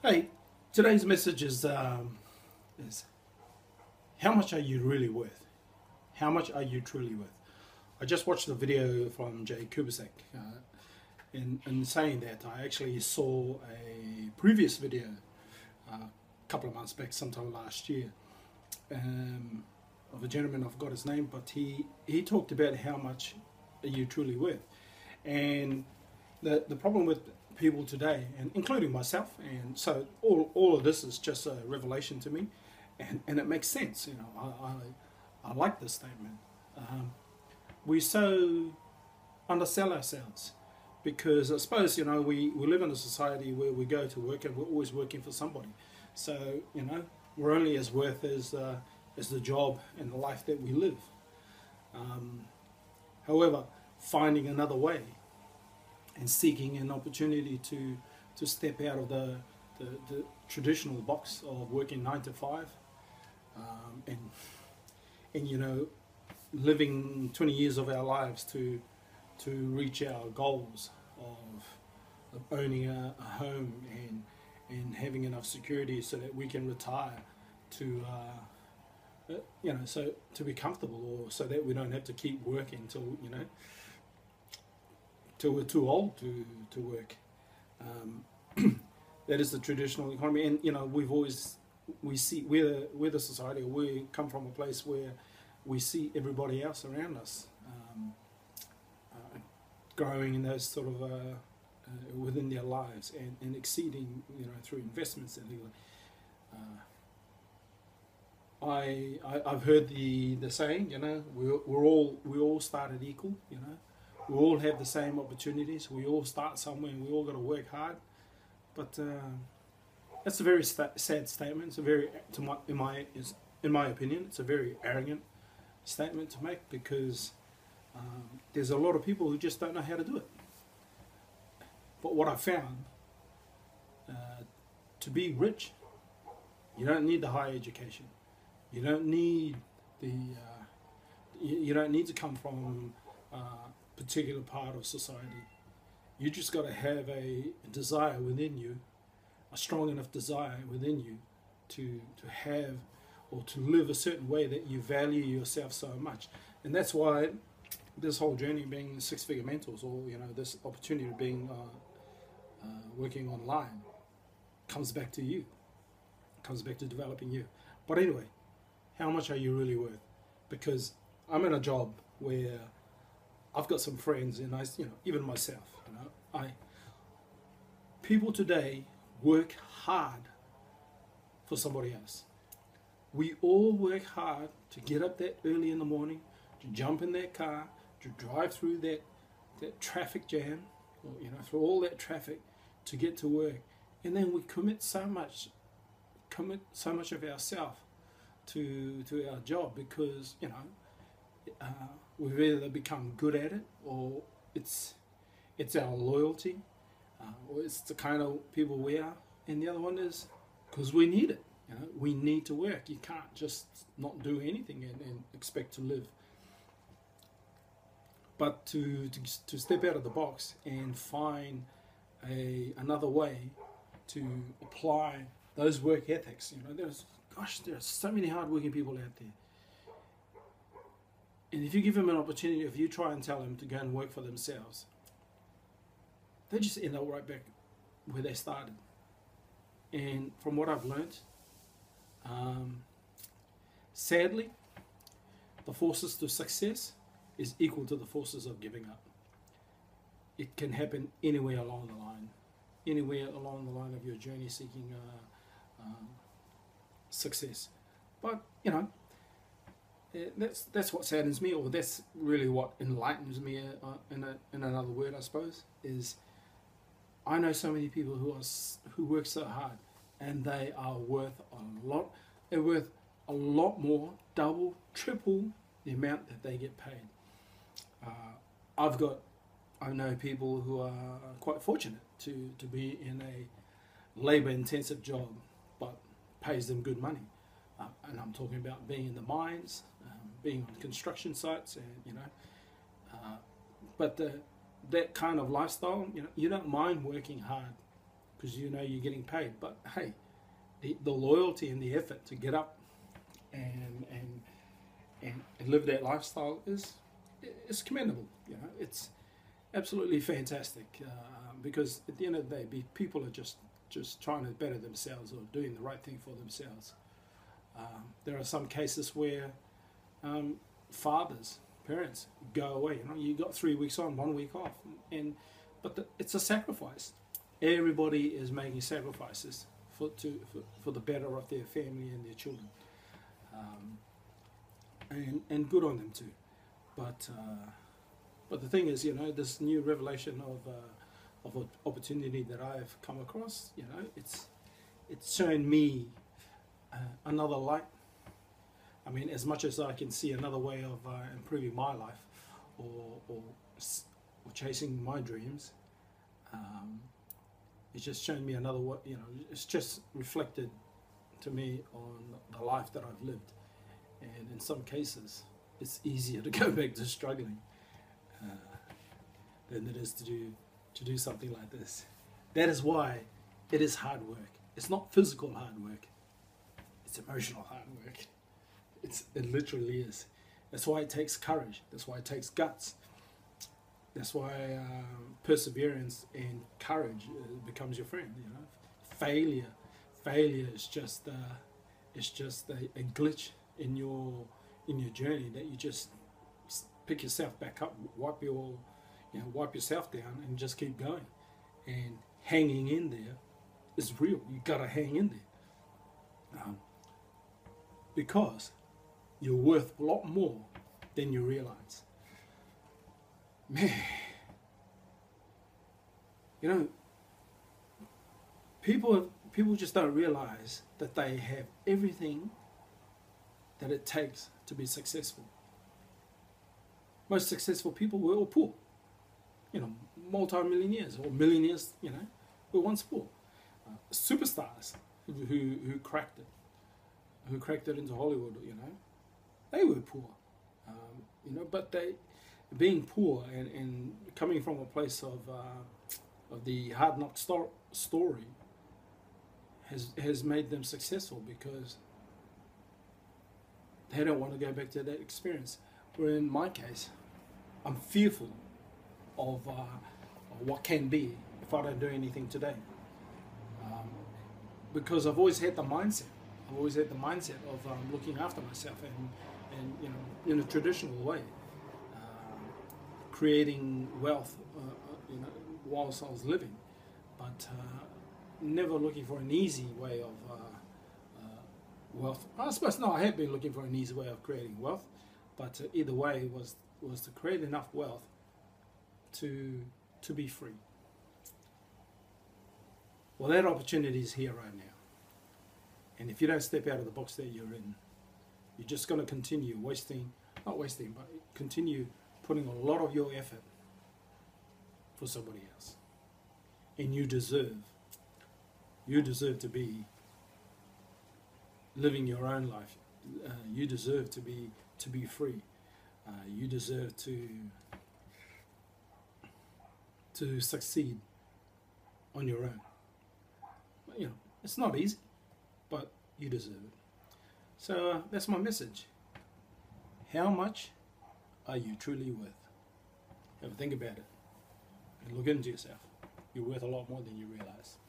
Hey, today's message is how much are you really worth? How much are you truly worth? I just watched a video from Jay Kubasek. In saying that, I actually saw a previous video a couple of months back, sometime last year, of a gentleman. I forgot his name, but he talked about how much are you truly worth. And the problem with people today, and including myself, and so all of this is just a revelation to me, and it makes sense. I like this statement. We so undersell ourselves because I suppose we live in a society where we go to work and we're always working for somebody. So we're only as worth as the job and the life that we live. However, finding another way and seeking an opportunity to step out of the traditional box of working 9 to 5, and living 20 years of our lives to reach our goals of owning a home and having enough security so that we can retire to so to be comfortable, or so that we don't have to keep working till we're too old to work. That is the traditional economy, and we see we're the society, or we come from a place where we see everybody else around us growing in those sort of within their lives and exceeding through investments and things. I've heard the saying, we all started equal, we all have the same opportunities, we all start somewhere, and we all got to work hard. But that's a very sad statement. It's a very, in my opinion, it's a very arrogant statement to make, because there's a lot of people who just don't know how to do it. But what I found, to be rich, you don't need the higher education. You don't need you don't need to come from a particular part of society. You just got to have a desire within you, a strong enough desire within you to have or to live a certain way that you value yourself so much. And that's why this whole journey being six-figure mentors, or this opportunity of being working online, comes back to you, comes back to developing you. But anyway, how much are you really worth? Because I'm in a job where I've got some friends, and even myself, people today work hard for somebody else. We all work hard to get up that early in the morning, to jump in that car, to drive through that traffic jam, or, through all that traffic to get to work, and then we commit so much of ourselves to our job, because we've either become good at it, or it's our loyalty, or it's the kind of people we are, and the other one is because we need it. We need to work. You can't just not do anything and expect to live. But to step out of the box and find another way to apply those work ethics. There are so many hard-working people out there. And if you give them an opportunity, if you try and tell them to go and work for themselves, they just end up right back where they started. And from what I've learned, sadly, the forces to success is equal to the forces of giving up. It can happen anywhere along the line of your journey seeking success. But that's what saddens me, or that's really what enlightens me. In another word, I suppose, is I know so many people who work so hard, and they are worth a lot. They're worth a lot more, double, triple the amount that they get paid. I know people who are quite fortunate to be in a labour-intensive job, but pays them good money. And I'm talking about being in the mines, being on construction sites, and but that kind of lifestyle, you don't mind working hard because you know you're getting paid. But hey, the loyalty and the effort to get up and live that lifestyle is commendable. You know, it's absolutely fantastic, because at the end of the day, people are just trying to better themselves or doing the right thing for themselves. There are some cases where parents go away. You know, you got 3 weeks on, 1 week off, but it's a sacrifice. Everybody is making sacrifices for the better of their family and their children, and good on them too. But the thing is, you know, this new revelation of an opportunity that I've come across, you know, it's shown me another light. I mean, as much as I can see another way of improving my life, or chasing my dreams, it's just shown me another way. You know, it's just reflected to me on the life that I've lived, and in some cases, it's easier to go back to struggling than it is to do something like this. That is why it is hard work. It's not physical hard work. It's emotional hard work. It literally is. That's why it takes courage. That's why it takes guts. That's why perseverance and courage becomes your friend. You know, failure is just a glitch in your journey that you just pick yourself back up, wipe yourself down, and just keep going. And hanging in there is real. You gotta hang in there, because you're worth a lot more than you realize. Man, you know, people just don't realize that they have everything that it takes to be successful. Most successful people were all poor. You know, multi-millionaires or millionaires, you know, were once poor. Superstars who cracked it into Hollywood, you know, they were poor. You know, but being poor and coming from a place of the hard knock story has made them successful, because they don't want to go back to that experience. Where in my case, I'm fearful of what can be if I don't do anything today, because I've always had the mindset. Of looking after myself and you know, in a traditional way, creating wealth, you know, whilst I was living, but never looking for an easy way of wealth. I suppose no, I have been looking for an easy way of creating wealth, but either way was to create enough wealth to be free. Well, that opportunity is here right now. And if you don't step out of the box that you're in, you're just going to continue continue putting a lot of your effort for somebody else. And you deserve to be living your own life. You deserve to be free. You deserve to succeed on your own. You know, it's not easy, but you deserve it. So that's my message. How much are you truly worth? Have a think about it and look into yourself. You're worth a lot more than you realize.